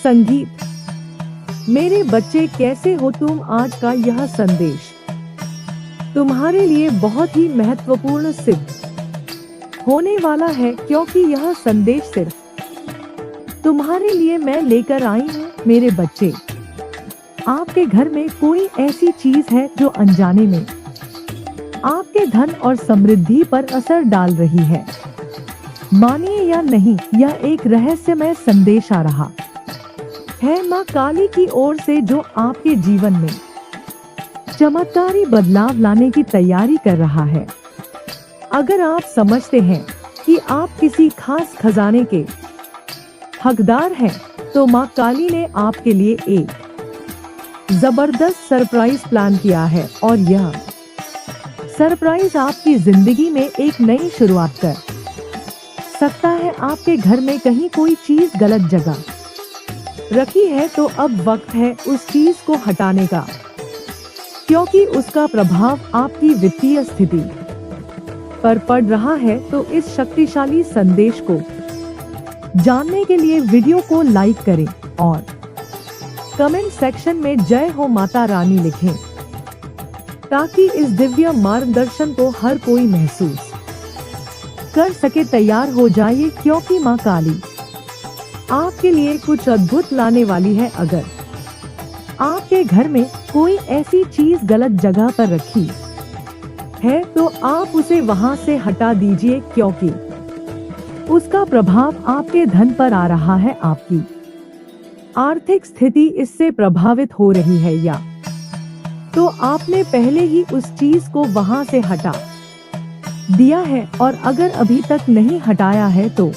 संगीत। मेरे बच्चे कैसे हो तुम। आज का यह संदेश तुम्हारे लिए बहुत ही महत्वपूर्ण सिद्ध होने वाला है, क्योंकि यह संदेश सिर्फ तुम्हारे लिए मैं लेकर आई हूँ। मेरे बच्चे, आपके घर में कोई ऐसी चीज है जो अनजाने में आपके धन और समृद्धि पर असर डाल रही है। मानिए या नहीं, यह एक रहस्यमय संदेश आ रहा है माँ काली की ओर से, जो आपके जीवन में चमत्कारी बदलाव लाने की तैयारी कर रहा है। अगर आप समझते हैं कि आप किसी खास खजाने के हकदार हैं, तो माँ काली ने आपके लिए एक जबरदस्त सरप्राइज प्लान किया है, और यह सरप्राइज आपकी जिंदगी में एक नई शुरुआत कर सकता है। आपके घर में कहीं कोई चीज गलत जगह रखी है, तो अब वक्त है उस चीज को हटाने का, क्योंकि उसका प्रभाव आपकी वित्तीय स्थिति पर पड़ रहा है। तो इस शक्तिशाली संदेश को जानने के लिए वीडियो को लाइक करें और कमेंट सेक्शन में जय हो माता रानी लिखें, ताकि इस दिव्य मार्गदर्शन को हर कोई महसूस कर सके। तैयार हो जाइए, क्योंकि माँ काली आपके लिए कुछ अद्भुत लाने वाली है। अगर आपके घर में कोई ऐसी चीज गलत जगह पर रखी है, तो आप उसे वहां से हटा दीजिए, क्योंकि उसका प्रभाव आपके धन पर आ रहा है। आपकी आर्थिक स्थिति इससे प्रभावित हो रही है, या तो आपने पहले ही उस चीज को वहां से हटा दिया है, और अगर अभी तक नहीं हटाया है तो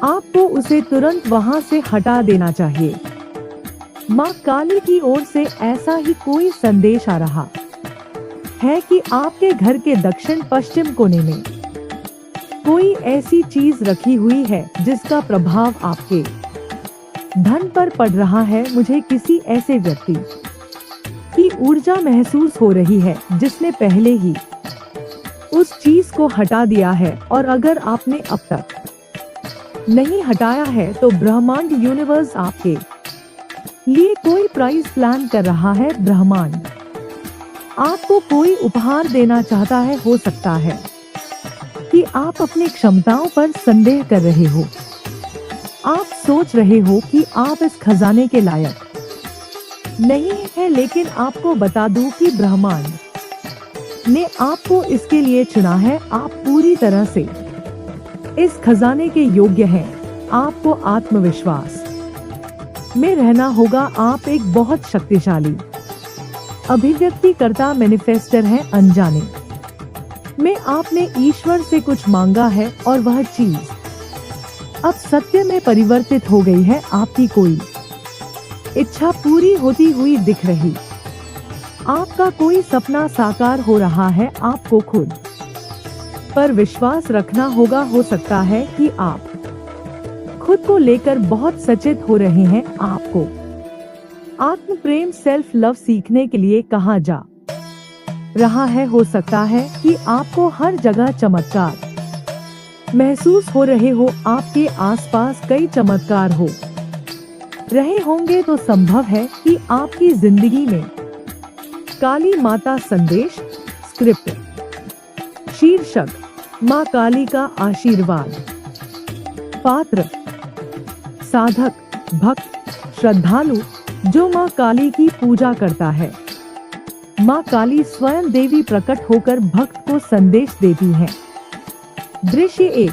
आपको उसे तुरंत वहां से हटा देना चाहिए। माँ काली की ओर से ऐसा ही कोई संदेश आ रहा है कि आपके घर के दक्षिण पश्चिम कोने में कोई ऐसी चीज रखी हुई है जिसका प्रभाव आपके धन पर पड़ रहा है। मुझे किसी ऐसे व्यक्ति की ऊर्जा महसूस हो रही है जिसने पहले ही उस चीज को हटा दिया है, और अगर आपने अब तक नहीं हटाया है, तो ब्रह्मांड यूनिवर्स आपके लिए कोई प्राइज प्लान कर रहा है। ब्रह्मांड आपको कोई उपहार देना चाहता है। हो सकता है कि आप अपनी क्षमताओं पर संदेह कर रहे हो। आप सोच रहे हो कि आप इस खजाने के लायक नहीं है, लेकिन आपको बता दूं कि ब्रह्मांड ने आपको इसके लिए चुना है। आप पूरी तरह से इस खजाने के योग्य हैं। आपको आत्मविश्वास में रहना होगा। आप एक बहुत शक्तिशाली अभिव्यक्तिकर्ता मैनिफेस्टर हैं। अनजाने में आपने ईश्वर से कुछ मांगा है, और वह चीज अब सत्य में परिवर्तित हो गई है। आपकी कोई इच्छा पूरी होती हुई दिख रही। आपका कोई सपना साकार हो रहा है। आपको खुद पर विश्वास रखना होगा। हो सकता है कि आप खुद को लेकर बहुत सचेत हो रहे हैं। आपको आत्म प्रेम सेल्फ लव सीखने के लिए कहा जा रहा है। हो सकता है कि आपको हर जगह चमत्कार महसूस हो रहे हो। आपके आसपास कई चमत्कार हो रहे होंगे, तो संभव है कि आपकी जिंदगी में काली माता संदेश। स्क्रिप्ट शीर्षक माँ काली का आशीर्वाद। पात्र साधक, भक्त, श्रद्धालु जो माँ काली की पूजा करता है। माँ काली स्वयं देवी प्रकट होकर भक्त को संदेश देती है। दृश्य 1,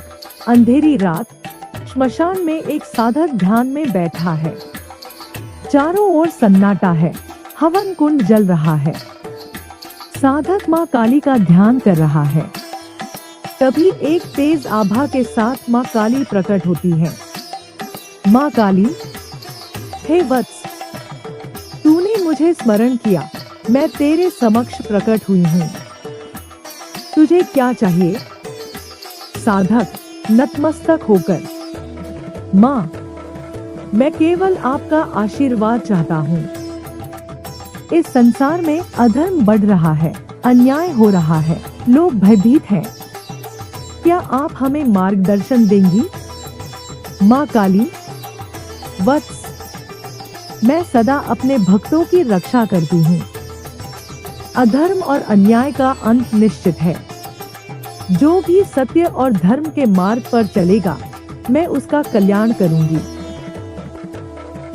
अंधेरी रात। श्मशान में एक साधक ध्यान में बैठा है। चारों ओर सन्नाटा है। हवन कुंड जल रहा है। साधक माँ काली का ध्यान कर रहा है। तभी एक तेज आभा के साथ माँ काली प्रकट होती है। माँ काली, हे वत्स, तूने मुझे स्मरण किया। मैं तेरे समक्ष प्रकट हुई हूँ। तुझे क्या चाहिए? साधक नतमस्तक होकर, माँ, मैं केवल आपका आशीर्वाद चाहता हूँ। इस संसार में अधर्म बढ़ रहा है, अन्याय हो रहा है, लोग भयभीत हैं। क्या आप हमें मार्गदर्शन देंगी? माँ काली, वत्स, मैं सदा अपने भक्तों की रक्षा करती हूँ। अधर्म और अन्याय का अंत निश्चित है। जो भी सत्य और धर्म के मार्ग पर चलेगा, मैं उसका कल्याण करूंगी।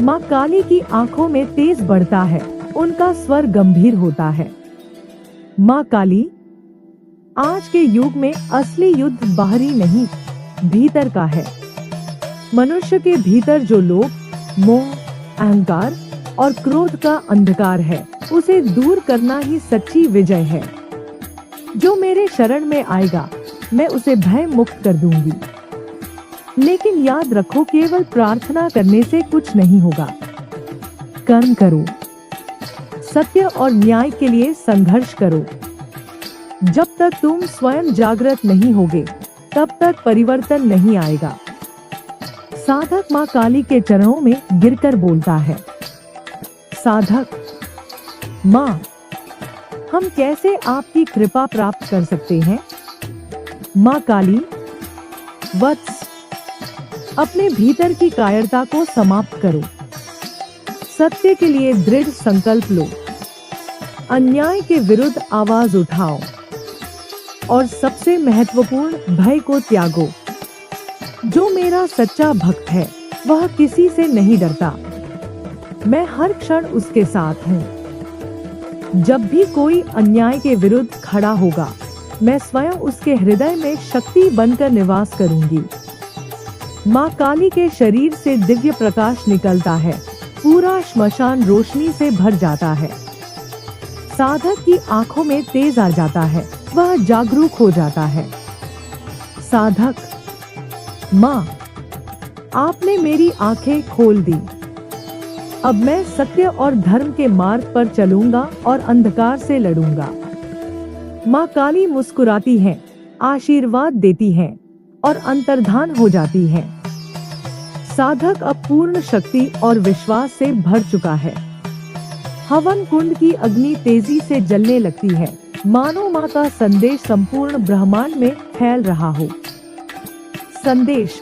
माँ काली की आंखों में तेज बढ़ता है, उनका स्वर गंभीर होता है। माँ काली, आज के युग में असली युद्ध बाहरी नहीं, भीतर का है। मनुष्य के भीतर जो लोभ, मोह, अहंकार और क्रोध का अंधकार है, उसे दूर करना ही सच्ची विजय है। जो मेरे शरण में आएगा, मैं उसे भय मुक्त कर दूंगी। लेकिन याद रखो, केवल प्रार्थना करने से कुछ नहीं होगा। कर्म करो, सत्य और न्याय के लिए संघर्ष करो। जब तक तुम स्वयं जागृत नहीं होगे, तब तक परिवर्तन नहीं आएगा। साधक माँ काली के चरणों में गिरकर बोलता है, साधक माँ, हम कैसे आपकी कृपा प्राप्त कर सकते हैं? माँ काली, वत्स, अपने भीतर की कायरता को समाप्त करो। सत्य के लिए दृढ़ संकल्प लो। अन्याय के विरुद्ध आवाज उठाओ और सबसे महत्वपूर्ण, भय को त्यागो। जो मेरा सच्चा भक्त है, वह किसी से नहीं डरता। मैं हर क्षण उसके साथ हूँ। जब भी कोई अन्याय के विरुद्ध खड़ा होगा, मैं स्वयं उसके हृदय में शक्ति बनकर निवास करूंगी। माँ काली के शरीर से दिव्य प्रकाश निकलता है, पूरा श्मशान रोशनी से भर जाता है। साधक की आंखों में तेज आ जाता है, वह जागरूक हो जाता है। साधक माँ, आपने मेरी आंखें खोल दी। अब मैं सत्य और धर्म के मार्ग पर चलूंगा और अंधकार से लड़ूंगा। माँ काली मुस्कुराती हैं, आशीर्वाद देती हैं और अंतर्धान हो जाती हैं। साधक अब पूर्ण शक्ति और विश्वास से भर चुका है। हवन कुंड की अग्नि तेजी से जलने लगती है, मानो माँ का संदेश संपूर्ण ब्रह्मांड में फैल रहा हो। संदेश: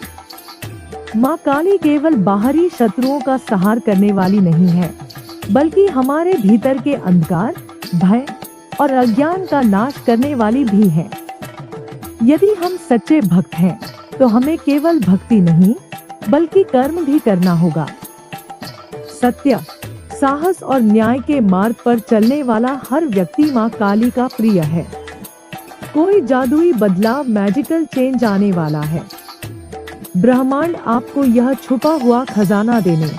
माँ काली केवल बाहरी शत्रुओं का संहार करने वाली नहीं है, बल्कि हमारे भीतर के अंधकार, भय और अज्ञान का नाश करने वाली भी है। यदि हम सच्चे भक्त हैं, तो हमें केवल भक्ति नहीं, बल्कि कर्म भी करना होगा। सत्य, साहस और न्याय के मार्ग पर चलने वाला हर व्यक्ति माँ काली का प्रिय है। कोई जादुई बदलाव, मैजिकल चेंज आने वाला है। ब्रह्मांड आपको यह छुपा हुआ खजाना देने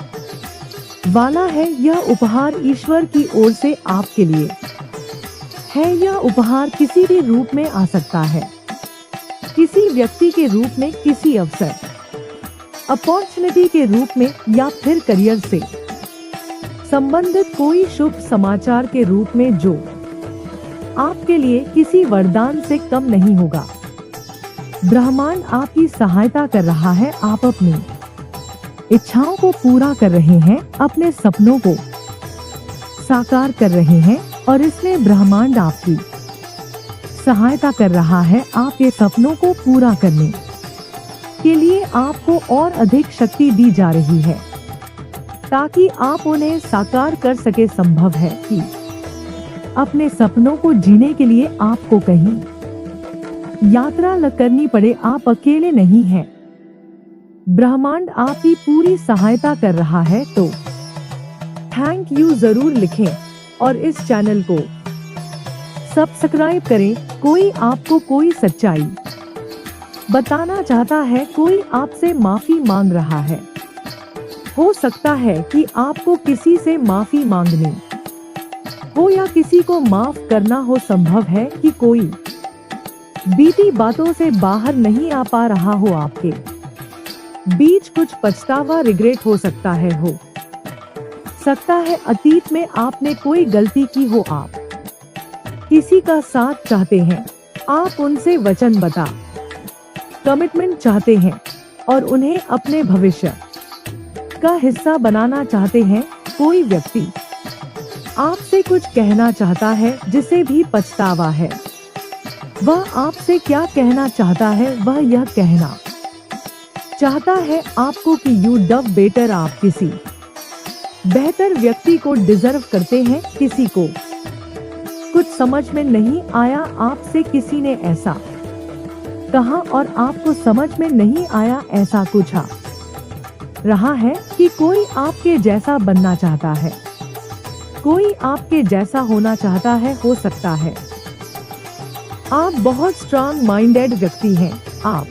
वाला है। यह उपहार ईश्वर की ओर से आपके लिए है। यह उपहार किसी भी रूप में आ सकता है, किसी व्यक्ति के रूप में, किसी अवसर, अपॉर्चुनिटी के रूप में, या फिर करियर से संबंधित कोई शुभ समाचार के रूप में, जो आपके लिए किसी वरदान से कम नहीं होगा। ब्रह्मांड आपकी सहायता कर रहा है। आप अपनी इच्छाओं को पूरा कर रहे हैं, अपने सपनों को साकार कर रहे हैं और इसमें ब्रह्मांड आपकी सहायता कर रहा है आपके सपनों को पूरा करने के लिए। आपको और अधिक शक्ति दी जा रही है ताकि आप उन्हें साकार कर सके। संभव है कि अपने सपनों को जीने के लिए आपको कहीं यात्रा न करनी पड़े। आप अकेले नहीं हैं। ब्रह्मांड आपकी पूरी सहायता कर रहा है। तो थैंक यू जरूर लिखें और इस चैनल को सब्सक्राइब करें। कोई आपको कोई सच्चाई बताना चाहता है, कोई आपसे माफी मांग रहा है। हो सकता है कि आपको किसी से माफी मांगनी हो या किसी को माफ करना हो। संभव है कि कोई बीती बातों से बाहर नहीं आ पा रहा हो। आपके बीच कुछ पछतावा, रिग्रेट हो सकता है अतीत में आपने कोई गलती की हो। आप किसी का साथ चाहते हैं, आप उनसे वचनबद्ध कमिटमेंट चाहते हैं और उन्हें अपने भविष्य का हिस्सा बनाना चाहते हैं। कोई व्यक्ति आपसे कुछ कहना चाहता है जिसे भी पछतावा है। वह आपसे क्या कहना चाहता है? वह यह कहना चाहता है आपको कि यू डव बेटर। आप किसी बेहतर व्यक्ति को डिजर्व करते हैं। किसी को कुछ समझ में नहीं आया, आपसे किसी ने ऐसा कहा और आपको समझ में नहीं आया, ऐसा कुछ आ रहा है कि कोई आपके जैसा बनना चाहता है, कोई आपके जैसा होना चाहता है। हो सकता है आप बहुत स्ट्रांग माइंडेड व्यक्ति हैं, आप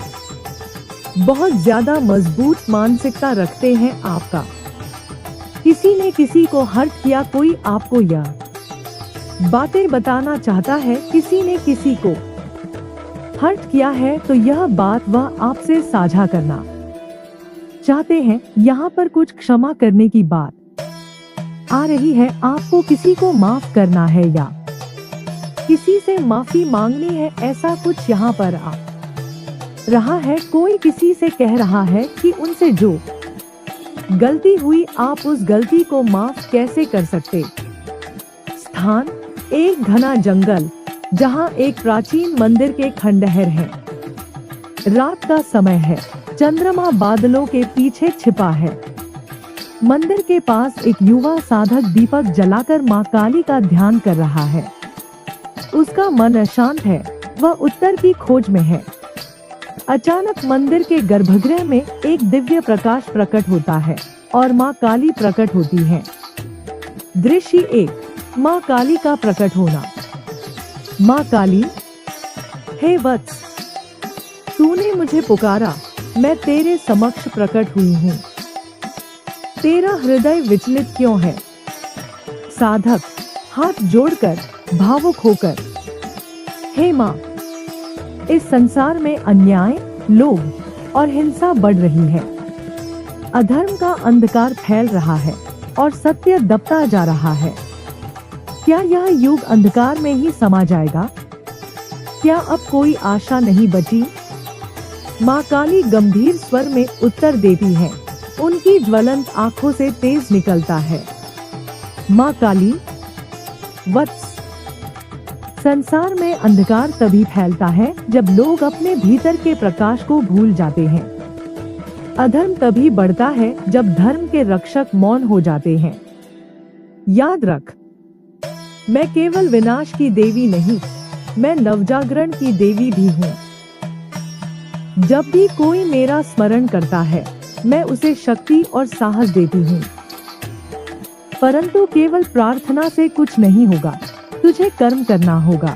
बहुत ज्यादा मजबूत मानसिकता रखते हैं। आपका किसी ने किसी को हर्ट किया, कोई आपको यह बातें बताना चाहता है, किसी ने किसी को हर्ट किया है तो यह बात वह आपसे साझा करना चाहते हैं। यहाँ पर कुछ क्षमा करने की बात आ रही है, आपको किसी को माफ करना है या किसी से माफी मांगनी है, ऐसा कुछ यहाँ पर आ रहा है। कोई किसी से कह रहा है कि उनसे जो गलती हुई, आप उस गलती को माफ कैसे कर सकते। स्थान एक घना जंगल जहाँ एक प्राचीन मंदिर के खंडहर हैं। रात का समय है, चंद्रमा बादलों के पीछे छिपा है। मंदिर के पास एक युवा साधक दीपक जलाकर मां काली का ध्यान कर रहा है। उसका मन अशांत है, वह उत्तर की खोज में है। अचानक मंदिर के गर्भगृह में एक दिव्य प्रकाश प्रकट होता है और मां काली प्रकट होती है। दृश्य 1, मां काली का प्रकट होना। मां काली, हे वत्स, तूने मुझे पुकारा, मैं तेरे समक्ष प्रकट हुई हूँ। तेरा हृदय विचलित क्यों है? साधक हाथ जोड़कर भावुक होकर, हे माँ, इस संसार में अन्याय, लोभ और हिंसा बढ़ रही है। अधर्म का अंधकार फैल रहा है और सत्य दबता जा रहा है। क्या यह युग अंधकार में ही समा जाएगा? क्या अब कोई आशा नहीं बची? माँ काली गंभीर स्वर में उत्तर देती है, उनकी ज्वलंत आंखों से तेज निकलता है। माँ काली, वत्स, संसार में अंधकार तभी फैलता है जब लोग अपने भीतर के प्रकाश को भूल जाते हैं। अधर्म तभी बढ़ता है जब धर्म के रक्षक मौन हो जाते हैं। याद रख, मैं केवल विनाश की देवी नहीं, मैं नवजागरण की देवी भी हूँ। जब भी कोई मेरा स्मरण करता है, मैं उसे शक्ति और साहस देती हूँ। परंतु केवल प्रार्थना से कुछ नहीं होगा, तुझे कर्म करना होगा।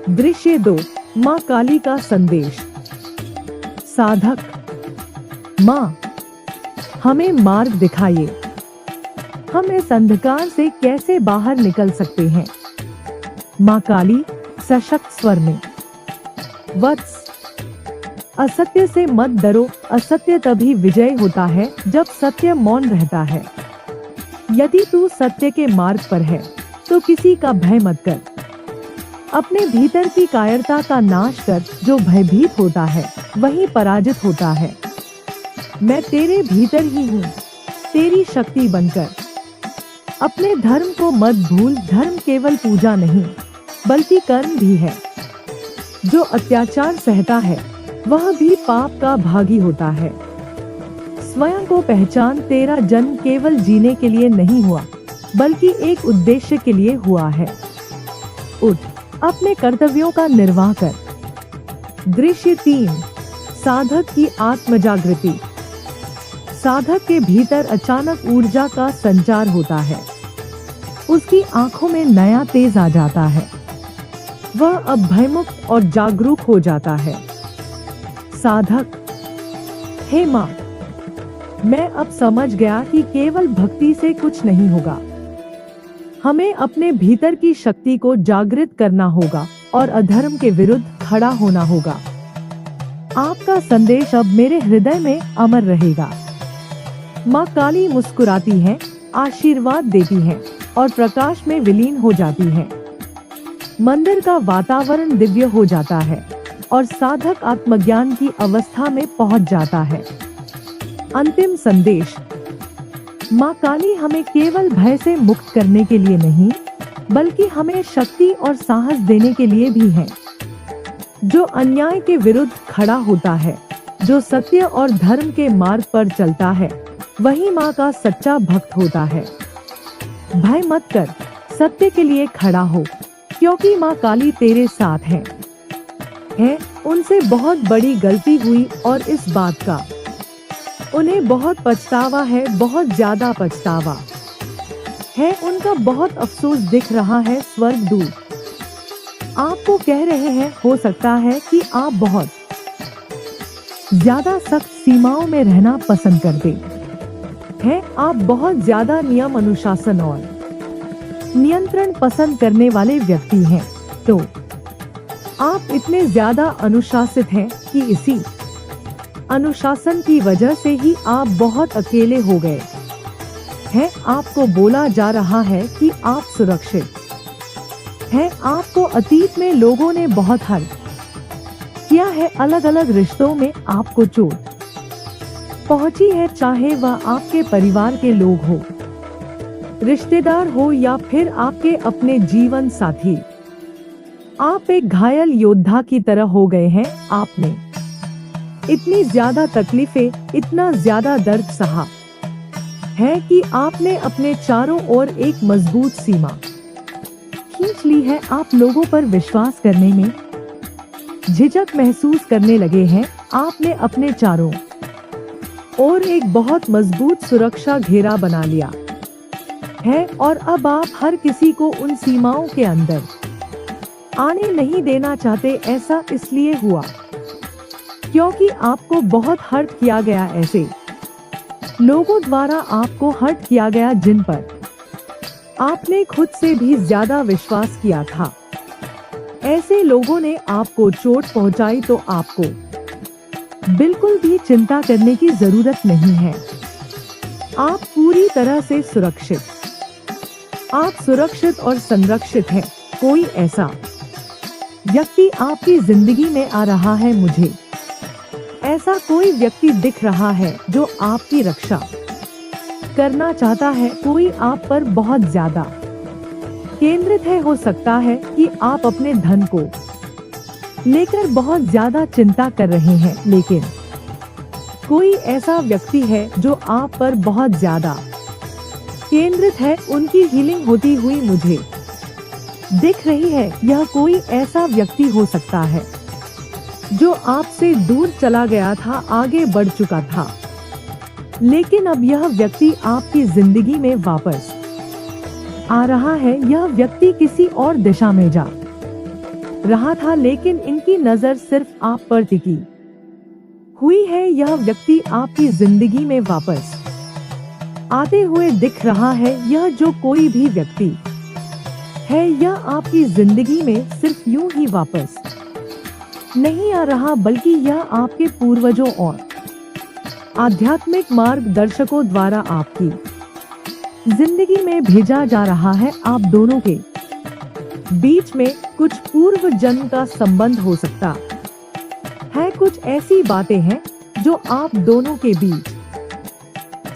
दृश्य 2, माँ काली का संदेश। साधक, माँ, हमें मार्ग दिखाइए, हम इस अंधकार से कैसे बाहर निकल सकते हैं। माँ काली सशक्त स्वर में, वत्स, असत्य से मत डरो, असत्य तभी विजय होता है जब सत्य मौन रहता है। यदि तू सत्य के मार्ग पर है तो किसी का भय मत कर। अपने भीतर की कायरता का नाश कर, जो भयभीत होता है वही पराजित होता है। मैं तेरे भीतर ही हूँ, तेरी शक्ति बनकर। अपने धर्म को मत भूल, धर्म केवल पूजा नहीं बल्कि कर्म भी है। जो अत्याचार सहता है वह भी पाप का भागी होता है। स्वयं को पहचान, तेरा जन्म केवल जीने के लिए नहीं हुआ बल्कि एक उद्देश्य के लिए हुआ है। उठ, अपने कर्तव्यों का निर्वाह कर। दृश्य 3, साधक की आत्म जागृति। साधक के भीतर अचानक ऊर्जा का संचार होता है। उसकी आंखों में नया तेज आ जाता है। वह अब भयमुक्त और जागरूक हो जाता है। साधक, हे माँ, मैं अब समझ गया कि केवल भक्ति से कुछ नहीं होगा। हमें अपने भीतर की शक्ति को जागृत करना होगा और अधर्म के विरुद्ध खड़ा होना होगा। आपका संदेश अब मेरे हृदय में अमर रहेगा। माँ काली मुस्कुराती हैं, आशीर्वाद देती हैं और प्रकाश में विलीन हो जाती हैं। मंदिर का वातावरण दिव्य हो जाता है और साधक आत्मज्ञान की अवस्था में पहुंच जाता है। अंतिम संदेश, माँ काली हमें केवल भय से मुक्त करने के लिए नहीं बल्कि हमें शक्ति और साहस देने के लिए भी है। जो अन्याय के विरुद्ध खड़ा होता है, जो सत्य और धर्म के मार्ग पर चलता है, वही माँ का सच्चा भक्त होता है। भय मत कर, सत्य के लिए खड़ा हो, क्योंकि माँ काली तेरे साथ है। उनसे बहुत बड़ी गलती हुई और इस बात का उन्हें बहुत पछतावा है, बहुत ज्यादा पछतावा है। उनका बहुत अफसोस दिख रहा है। स्वर्गदूत आपको कह रहे हैं, हो सकता है कि आप बहुत ज्यादा सख्त सीमाओं में रहना पसंद करते हैं। आप बहुत ज्यादा नियम, अनुशासन और नियंत्रण पसंद करने वाले व्यक्ति हैं। तो आप इतने ज्यादा अनुशासित हैं कि इसी अनुशासन की वजह से ही आप बहुत अकेले हो गए हैं। आपको बोला जा रहा है कि आप सुरक्षित हैं। आपको अतीत में लोगों ने बहुत हर्ट किया है, अलग अलग रिश्तों में आपको चोट पहुंची है, चाहे वह आपके परिवार के लोग हो, रिश्तेदार हो या फिर आपके अपने जीवन साथी। आप एक घायल योद्धा की तरह हो गए हैं। आपने इतनी ज्यादा तकलीफें, इतना ज्यादा दर्द सहा है कि आपने अपने चारों ओर एक मजबूत सीमा खींच ली है। आप लोगों पर विश्वास करने में झिझक महसूस करने लगे हैं। आपने अपने चारों ओर एक बहुत मजबूत सुरक्षा घेरा बना लिया है और अब आप हर किसी को उन सीमाओं के अंदर आने नहीं देना चाहते। ऐसा इसलिए हुआ क्योंकि आपको बहुत हर्ट किया गया, ऐसे लोगों द्वारा आपको हर्ट किया गया जिन पर आपने खुद से भी ज्यादा विश्वास किया था। ऐसे लोगों ने आपको चोट पहुंचाई तो आपको बिल्कुल भी चिंता करने की जरूरत नहीं है। आप पूरी तरह से सुरक्षित, आप सुरक्षित और संरक्षित हैं। कोई ऐसा व्यक्ति आपकी जिंदगी में आ रहा है, मुझे ऐसा कोई व्यक्ति दिख रहा है जो आपकी रक्षा करना चाहता है। कोई आप पर बहुत ज्यादा केंद्रित है। हो सकता है कि आप अपने धन को लेकर बहुत ज्यादा चिंता कर रहे हैं, लेकिन कोई ऐसा व्यक्ति है जो आप पर बहुत ज्यादा केंद्रित है। उनकी हीलिंग होती हुई मुझे दिख रही है। यह कोई ऐसा व्यक्ति हो सकता है जो आपसे दूर चला गया था, आगे बढ़ चुका था, लेकिन अब यह व्यक्ति आपकी जिंदगी में वापस आ रहा है। यह व्यक्ति किसी और दिशा में जा रहा था, लेकिन इनकी नजर सिर्फ आप पर टिकी हुई है। यह व्यक्ति आपकी जिंदगी में वापस आते हुए दिख रहा है। यह जो कोई भी व्यक्ति है, यह आपकी जिंदगी में सिर्फ यूं ही वापस नहीं आ रहा, बल्कि यह आपके पूर्वजों और आध्यात्मिक मार्गदर्शकों द्वारा आपकी जिंदगी में भेजा जा रहा है। आप दोनों के बीच में कुछ पूर्व जन्म का संबंध हो सकता है। कुछ ऐसी बातें हैं जो आप दोनों के बीच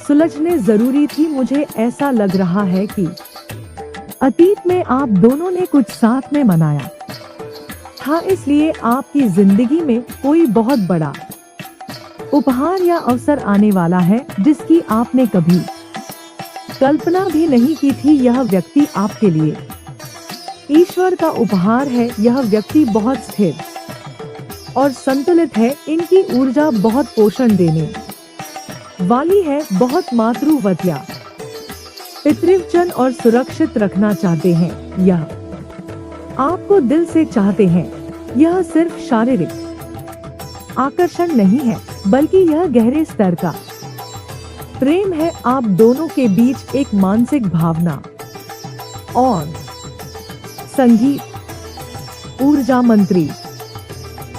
सुलझने जरूरी थी। मुझे ऐसा लग रहा है कि अतीत में आप दोनों ने कुछ साथ में मनाया था, इसलिए आपकी जिंदगी में कोई बहुत बड़ा उपहार या अवसर आने वाला है जिसकी आपने कभी कल्पना भी नहीं की थी। यह व्यक्ति आपके लिए ईश्वर का उपहार है। यह व्यक्ति बहुत स्थिर और संतुलित है। इनकी ऊर्जा बहुत पोषण देने वाली है, बहुत मातृवत्या, पितृवचन और सुरक्षित रखना चाहते हैं। यह आपको दिल से चाहते हैं। यह सिर्फ शारीरिक आकर्षण नहीं है, बल्कि यह गहरे स्तर का प्रेम है। आप दोनों के बीच एक मानसिक भावना और संगीत ऊर्जा मंत्री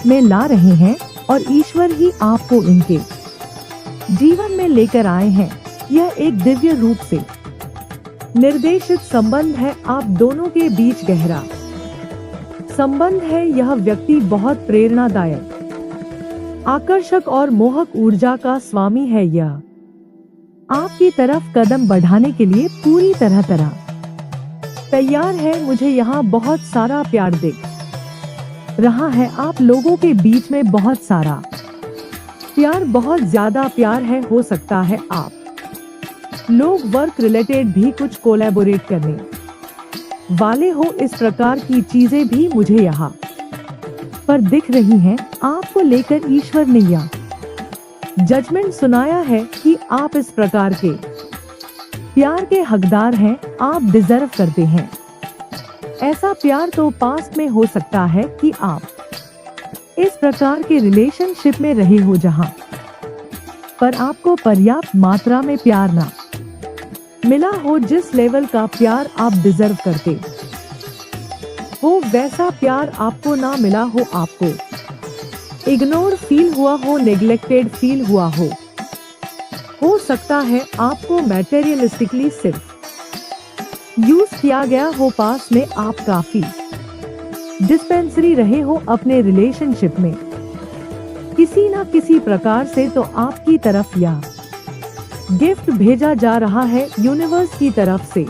में ला रहे हैं और ईश्वर ही आपको इनके जीवन में लेकर आए हैं। यह एक दिव्य रूप से निर्देशित संबंध है। आप दोनों के बीच गहरा संबंध है। यह व्यक्ति बहुत प्रेरणादायक, आकर्षक और मोहक ऊर्जा का स्वामी है। यह आपकी तरफ कदम बढ़ाने के लिए पूरी तरह तैयार है। मुझे यहाँ बहुत सारा प्यार दिख रहा है। आप लोगों के बीच में बहुत सारा प्यार, बहुत ज्यादा प्यार है। हो सकता है आप लोग वर्क रिलेटेड भी कुछ कोलैबोरेट करने वाले हो, इस प्रकार की चीजें भी मुझे यहाँ पर दिख रही हैं। आपको लेकर ईश्वर ने यह जजमेंट सुनाया है कि आप इस प्रकार के प्यार के हकदार हैं, आप डिजर्व करते हैं। ऐसा प्यार तो पास्ट में हो सकता है कि आप इस प्रकार के रिलेशनशिप में रहे हो जहां पर आपको पर्याप्त मात्रा में प्यार ना मिला हो। जिस लेवल का प्यार आप डिजर्व करते हो वैसा प्यार आपको ना मिला हो, आपको इग्नोर फील हुआ हो, नेग्लेक्टेड फील हुआ हो सकता है आपको मैटेरियलिस्टिकली सिर्फ यूज किया गया हो। पास में आप काफी डिस्पेंसरी रहे हो अपने रिलेशनशिप में, किसी ना किसी प्रकार से तो आपकी तरफ यह गिफ्ट भेजा जा रहा है यूनिवर्स की तरफ से।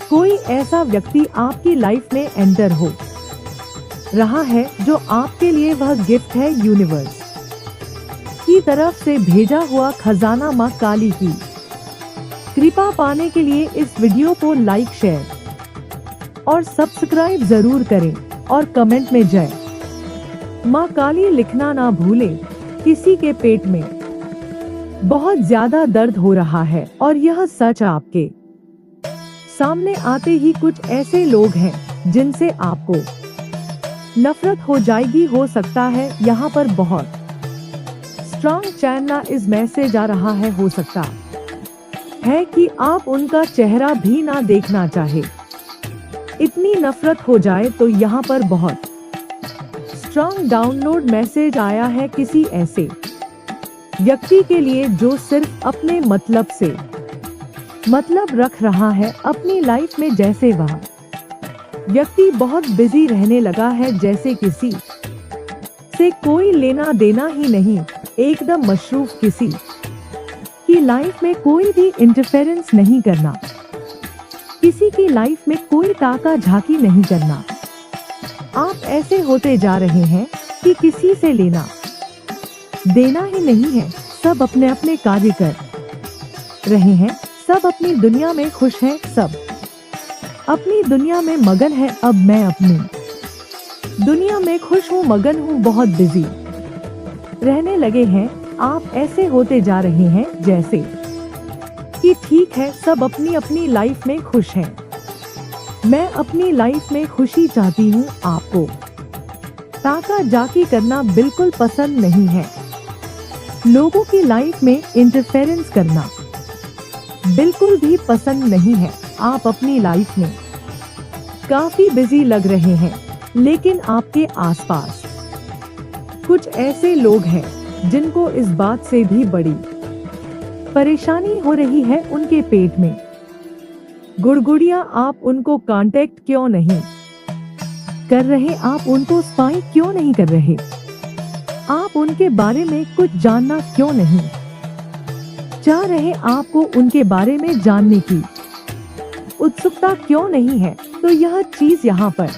कोई ऐसा व्यक्ति आपकी लाइफ में एंटर हो रहा है जो आपके लिए वह गिफ्ट है यूनिवर्स की तरफ से भेजा हुआ खजाना। माँ काली की कृपा पाने के लिए इस वीडियो को लाइक, शेयर और सब्सक्राइब जरूर करें और कमेंट में जय माँ काली लिखना ना भूलें। किसी के पेट में बहुत ज्यादा दर्द हो रहा है और यह सच आपके सामने आते ही कुछ ऐसे लोग हैं जिनसे आपको नफरत हो जाएगी। हो सकता है यहाँ पर बहुत स्ट्रॉन्ग चैनल इस मैसेज आ रहा है। हो सकता है कि आप उनका चेहरा भी ना देखना चाहे, इतनी नफरत हो जाए। तो यहाँ पर बहुत स्ट्रॉन्ग डाउनलोड मैसेज आया है किसी ऐसे व्यक्ति के लिए जो सिर्फ अपने मतलब से मतलब रख रहा है अपनी लाइफ में। जैसे वह व्यक्ति बहुत बिजी रहने लगा है, जैसे किसी से कोई लेना देना ही नहीं, एकदम मशरूफ, किसी की लाइफ में कोई भी इंटरफेरेंस नहीं करना, किसी की लाइफ में कोई ताका झाकी नहीं करना। आप ऐसे होते जा रहे हैं कि किसी से लेना देना ही नहीं है, सब अपने अपने कार्य कर रहे हैं, सब अपनी दुनिया में खुश हैं, सब अपनी दुनिया में मगन है। अब मैं अपनी दुनिया में खुश हूँ, मगन हूँ, बहुत बिजी रहने लगे हैं। आप ऐसे होते जा रहे हैं जैसे कि ठीक है, सब अपनी अपनी लाइफ में खुश हैं, मैं अपनी लाइफ में खुशी चाहती हूँ। आपको ताका जाकी करना बिल्कुल पसंद नहीं है, लोगों की लाइफ में इंटरफेरेंस करना बिल्कुल भी पसंद नहीं है। आप अपनी लाइफ में काफी बिजी लग रहे हैं, लेकिन आपके आसपास कुछ ऐसे लोग हैं जिनको इस बात से भी बड़ी परेशानी हो रही है, उनके पेट में गुड़गुड़िया। आप उनको कांटेक्ट क्यों नहीं कर रहे, आप उनको स्पाई क्यों नहीं कर रहे, आप उनके बारे में कुछ जानना क्यों नहीं चाह रहे, आपको उनके बारे में जानने की उत्सुकता क्यों नहीं है। तो यह चीज यहाँ पर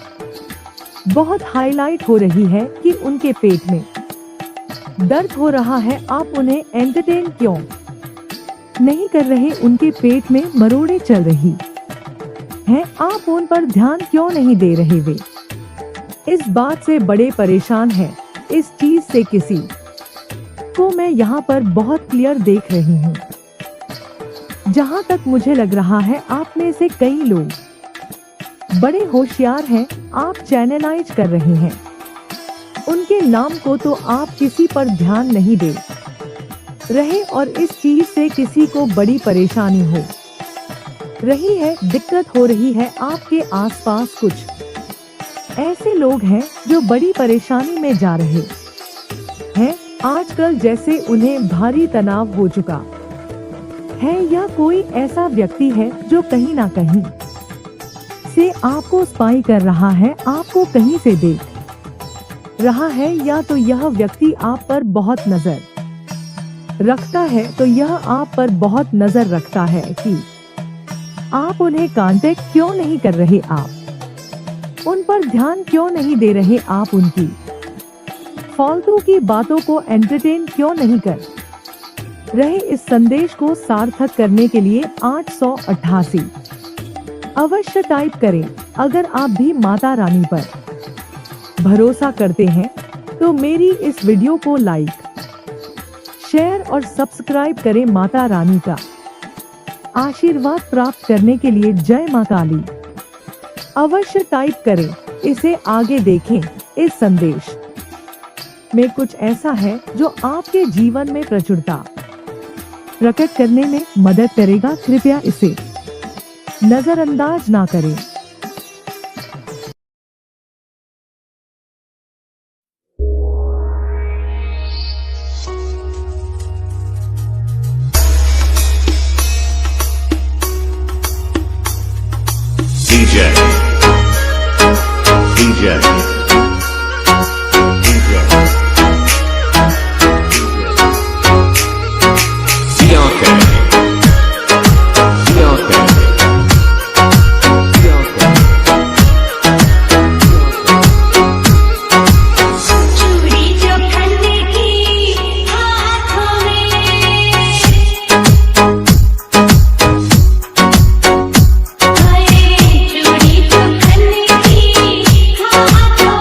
बहुत हाईलाइट हो रही है कि उनके पेट में दर्द हो रहा है, आप उन्हें एंटरटेन क्यों नहीं कर रहे, उनके पेट में मरोड़े चल रही हैं, आप उन पर ध्यान क्यों नहीं दे रहे। वे इस बात से बड़े परेशान हैं, इस चीज से किसी को मैं यहाँ पर बहुत क्लियर देख रही हूँ। जहाँ तक मुझे लग रहा है आप में से कई लोग बड़े होशियार हैं, आप चैनलाइज कर रहे हैं उनके नाम को, तो आप किसी पर ध्यान नहीं दे रहे और इस चीज से किसी को बड़ी परेशानी हो रही है, दिक्कत हो रही है। आपके आसपास कुछ ऐसे लोग हैं जो बड़ी परेशानी में जा रहे हैं आजकल, जैसे उन्हें भारी तनाव हो चुका है, या कोई ऐसा व्यक्ति है जो कहीं ना कहीं से आपको स्पाई कर रहा है, आपको कहीं से देख रहा है, या तो यह व्यक्ति आप पर बहुत नजर रखता है, तो यह आप पर बहुत नजर रखता है कि आप उन्हें कांटेक्ट क्यों नहीं कर रहे, आप उन पर ध्यान क्यों नहीं दे रहे, आप उनकी फालतू की बातों को एंटरटेन क्यों नहीं कर रहे इस संदेश को सार्थक करने के लिए 888 अवश्य टाइप करें। अगर आप भी माता रानी पर भरोसा करते हैं तो मेरी इस वीडियो को लाइक, शेयर और सब्सक्राइब करें। माता रानी का आशीर्वाद प्राप्त करने के लिए जय मां काली अवश्य टाइप करें। इसे आगे देखें। इस संदेश में कुछ ऐसा है जो आपके जीवन में प्रचुरता प्रकट करने में मदद करेगा। कृपया इसे नजरअंदाज ना करें। DJ चूड़ी तो खन्ने की हाथों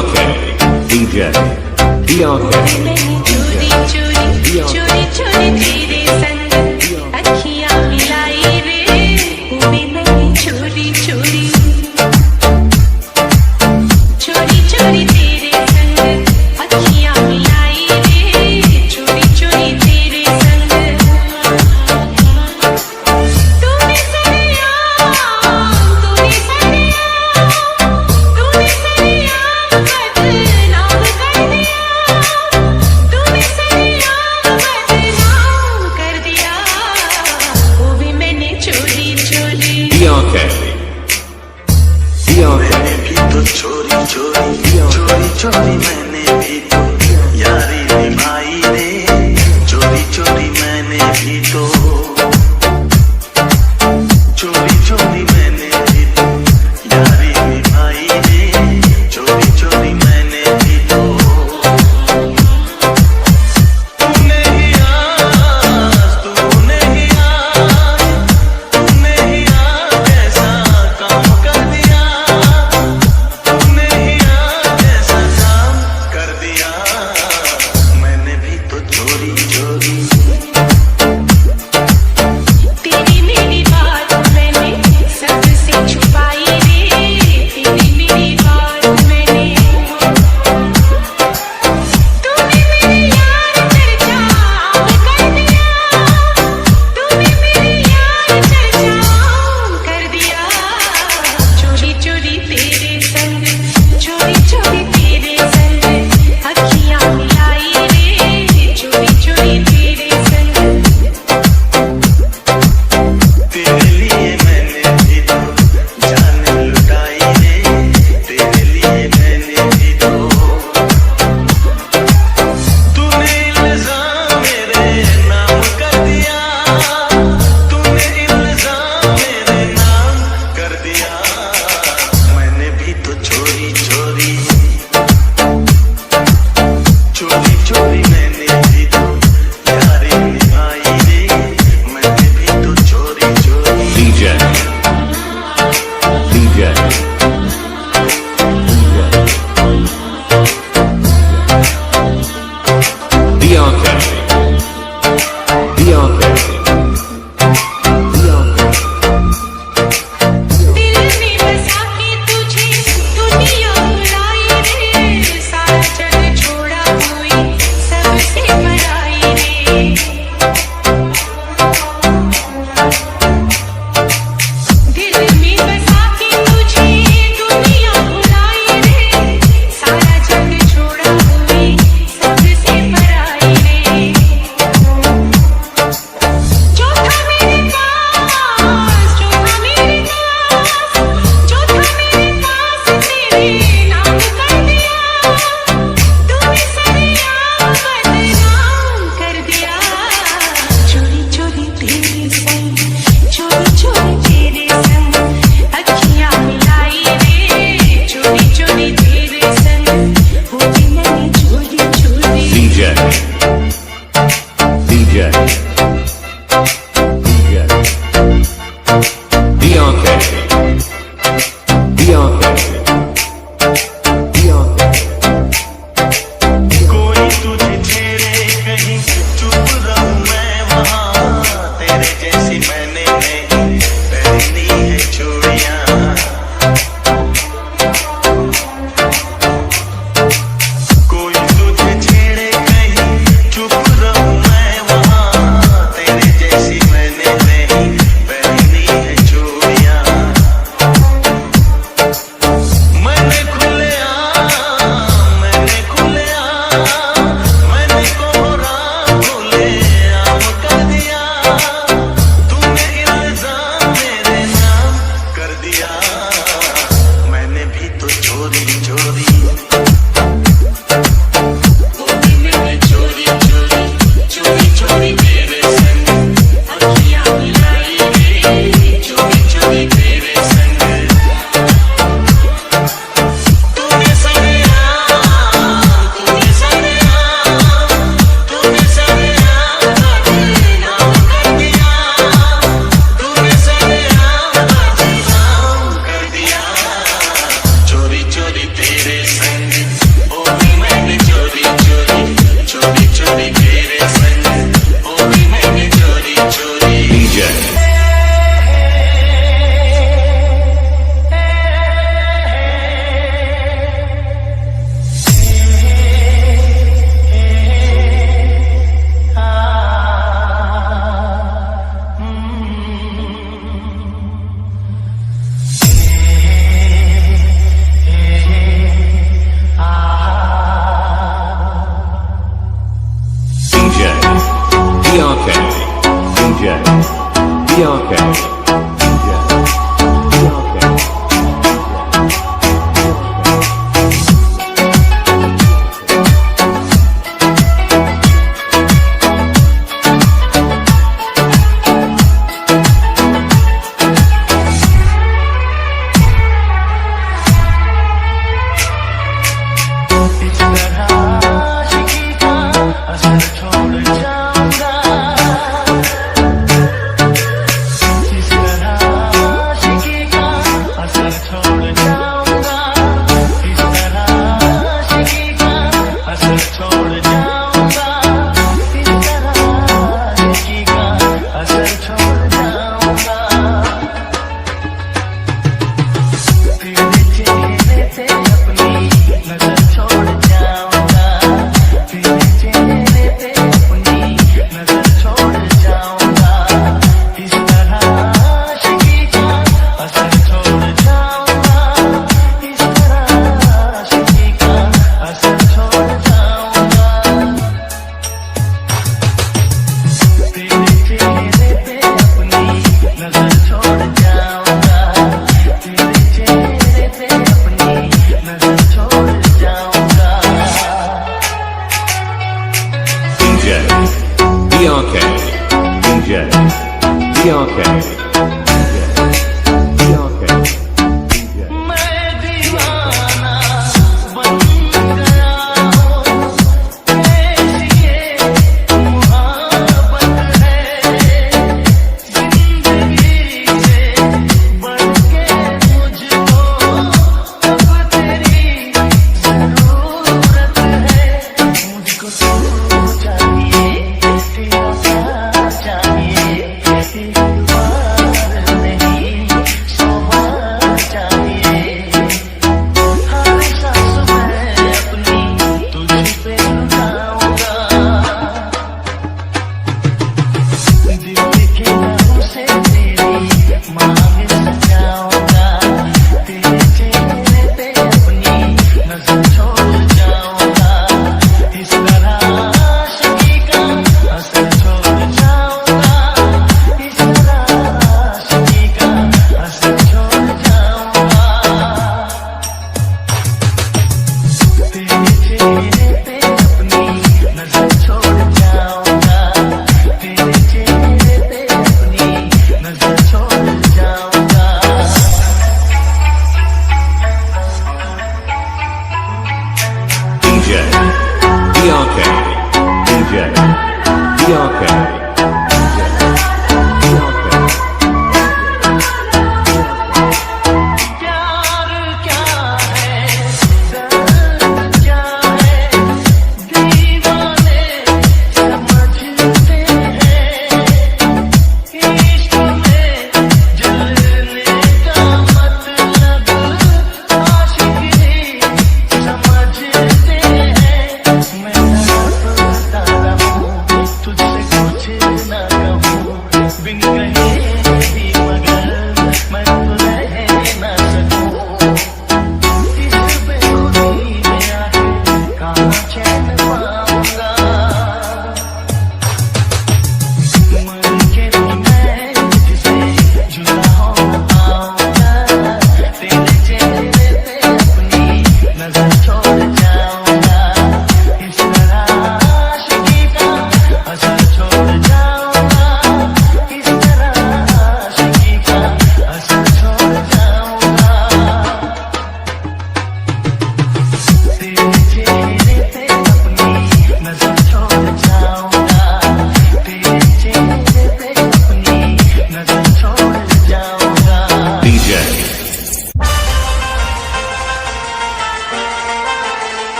DRK, DJ, DRK, चोरी चोरी चोरी चोरी तेरे संग अखियां मिलाई रे वो भी नहीं चोरी चोरी चोरी चोरी तेरे संग अखियां मिलाई रे चोरी चोरी तेरे संग तूने सरिया तूने सरिया तूने सरिया बदनाम कर दिया तूने सरिया बदनाम कर दिया वो भी मैंने चोरी चोरी DRK, DRK, मैंने भी तो चोरी चोरी चोरी चोरी मैंने भी तो यारी निभाई रे चोरी चोरी मैंने भी तो चोरी चोरी मैंने भी तो यारी निभाई रे चोरी चोरी मैंने भी तो तूने ही आज तूने ही आज तूने ही आज ऐसा काम कर दिया तूने ही आज ऐसा काम कर दिया मैंने भी तो चोरी चोरी तेरी मेरी बात मैंने सबसे छुपाई रे तेरी मेरी बात मैंने तूने मेरे यार चर्चा कर दिया तूने मेरे यार चर्चा कर दिया चोरी चोरी तेरे संग चोरी चोरी तेरे संग अखियां मिलाई रे चोरी चोरी तेरे संग तेरे लिए मैंने भी तो जान लुटाई रे तेरे लिए मैंने भी तो तूने इल्जाम मेरे नाम कर दिया तूने इल्जाम मेरे नाम कर दिया मैंने भी तो चोरी चोरी चोरी चोरी मैंने भी तो यारी निभाई रे मैंने भी तो चोरी चोरी DJ, DJ, DRK, DRK, DRK. दिल में बसा के तुझे दुनिया बुलाई रे सारा जग छोड़ा हुई सबसे पराई रे दिल में बसा के तुझे दुनिया बुलाई रे सारा जग छोड़ा हुई सबसे पराई रे जो था मेरे पास जो था मेरे पास जो था मेरे पास तेरे नाम कर दिया तूने सरिया बदनाम कर दिया चोरी चोरी तेरे संग चोरी चोरी तेरे संग अखियां मिलाई रे चोरी चोरी तेरे संग वो भी मैंने चोरी चोरी DJ, DJ, DJ, DRK, DRK, DRK. कोई तुझे छेड़े कहीं चुप रहूं मैं वहाँ तेरे जैसी मैंने नहीं पहनी है चूड़ियाँ कोई तुझे छेड़े कहीं चुप रहूं मैं वहाँ तेरे जैसी मैंने नहीं पहनी है चूड़ियाँ मैंने खुले मैंने कोहरा खुले आम कर दिया तूने इल्जाम DRK.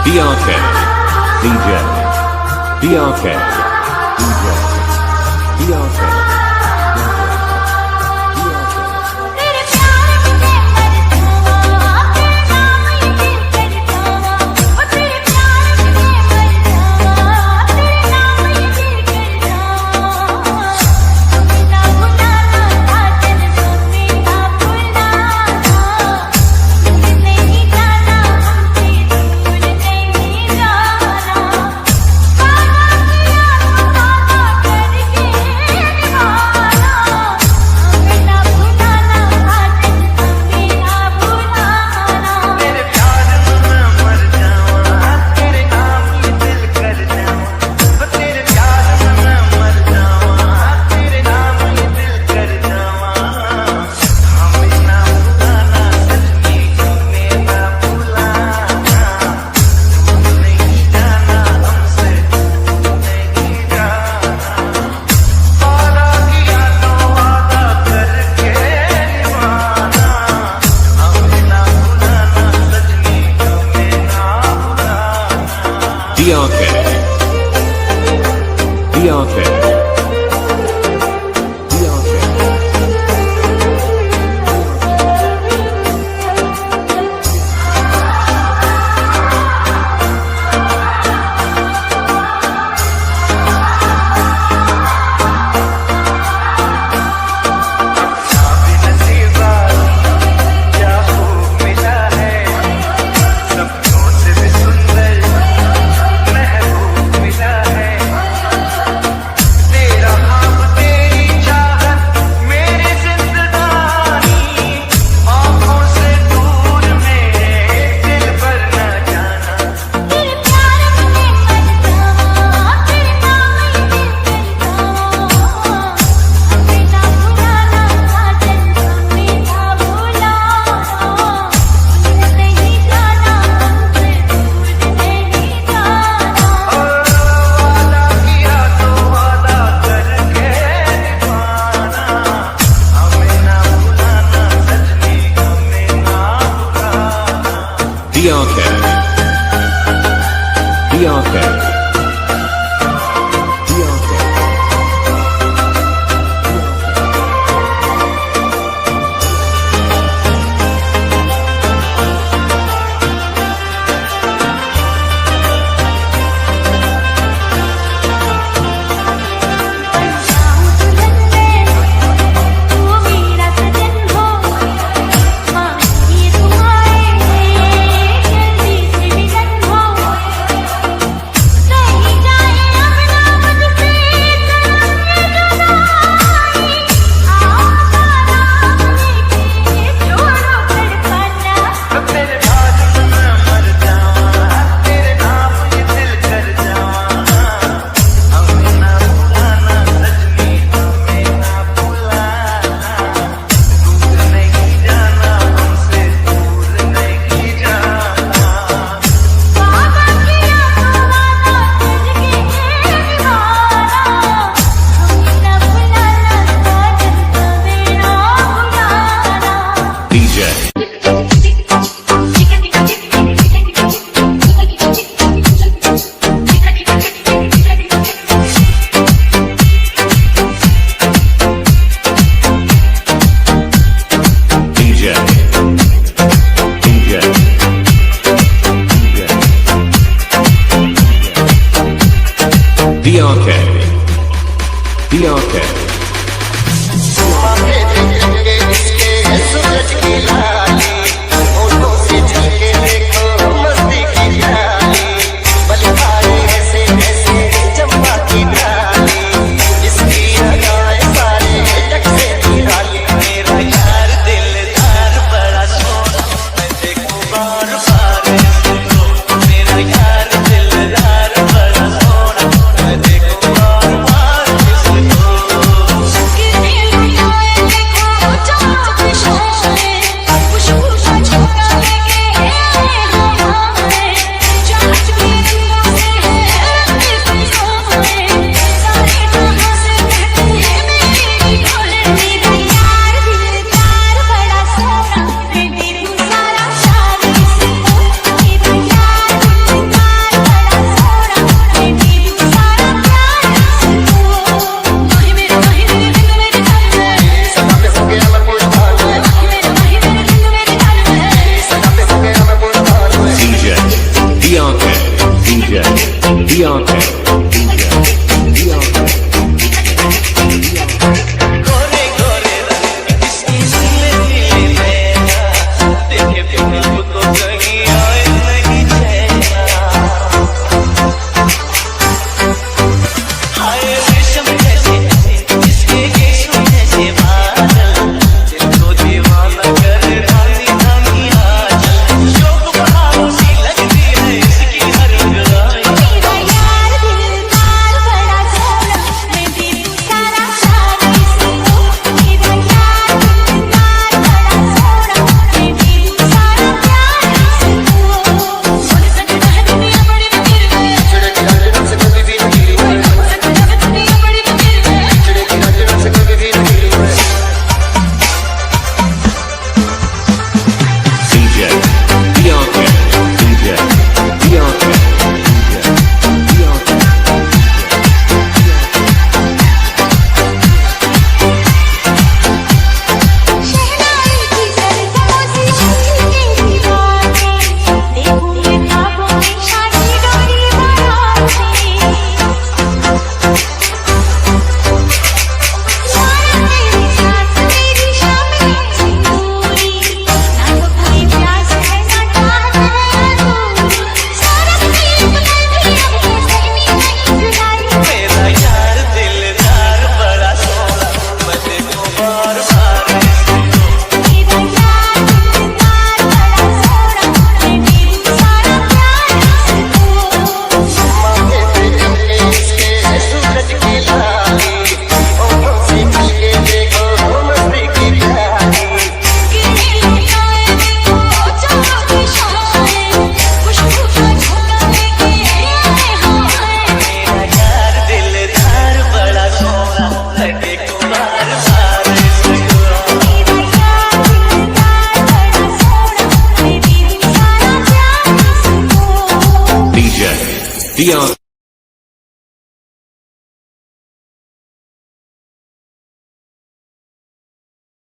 DRK, DJ, DRK, DJ, DRK. तेरे प्यार में मर जावा तेरे नाम ही दिल कर जावा ओ तेरे प्यार में मर जावा तेरे नाम ही दिल कर जावा अपना बुलाना आजन सोने का बुलाना मुझे नहीं जाना हमसे दूर नहीं जाना काना किया DRK. माथे पे जगे इसके सूरज की लाली, होठों से झलके देखो मस्ती की प्याली, बलिहारी ऐसे ऐसे चंपा की डाली, इसकी अदाएं सारे जग से निराली। मेरा यार दिलदार बड़ा सोना, मैं देखूं बार बार इसको। मेरा यार दिलदार बड़ा सोना, मैं देखूं बार बार इसको। कितने लुटाए देखो चाँद के शोले, खुशबू का झोंका लेके आए हमारे, चाँद भी रंगों से है रंगे फूलों में, सारे कहाँ से कहते हैं मेरी ढोले। मेरा यार दिलदार बड़ा सोना, मैं दे दूँ सारा प्यार इसको। मेरा यार दिलदार बड़ा सोना, मैं दे दूँ सारा प्यार इसको। माही मेरे रंग मेरे जान में, सदा पे हो गया मैं कुर्बान में, माही मेरे रंग मेरे जान में। सदा पे हो गया मैं कुर्बान में। DJ DRK. DJ DRK. DJ DRK. गोरे गोरे रंग इसकी नीले नीले नैना, देखे बिन को कहीं आए नहीं चैना। हाय रेशम जैसे इसके केशों जैसे बादल, दिल को दीवाना करे रानी रानी आंचल। शोक बहारों सी लगती है इसकी हर गराई। मेरा यार दिलदार बड़ा सोना, मैं दे दूँ सारा प्यार इसको। मेरा यार दिलदार बड़ा सोना, मैं दे दूँ सारा प्यार इसको। सोने सजना है दुनिया बड़ी फकीर में, चिड़े की रात से कभी भी नहीं गिरी मैं, सजना है दुनिया बड़ी फकीर में। चिड़े की रात से कभी भी नहीं गिरी मैं। DJ DRK. DJ DRK. DJ DRK. शहनाई की सरगोशी झुमके दीवाने, देखूं मैं ख्वाबों में शादी डोरी बाराते। यारा तेरे साथ मेरी शामें सिंदूरी, ना तो कोई प्यास है ना चाहत है अधूरी, सारा दिन मैं भी अब सहमी नहीं जुदाई। मेरा यार दिलदार बड़ा सोना, मैं देखूं बार बार इसको। मेरा यार दिलदार बड़ा सोना, मैं दे दूँ सारा प्यार इसको। माथे पे जगे इसके सूरज की लाली, होठों से झलके देखो मस्ती की प्याली। कितने लुटाए देखो चाँद के शोले, खुशबू का झोंका लेके आए हमारे। मेरा यार दिलदार बड़ा सोना, मैं देखूं बार बार इसको। मेरा यार दिलदार बड़ा सोना, मैं दे दूँ सारा प्यार इसको। DJ DRK.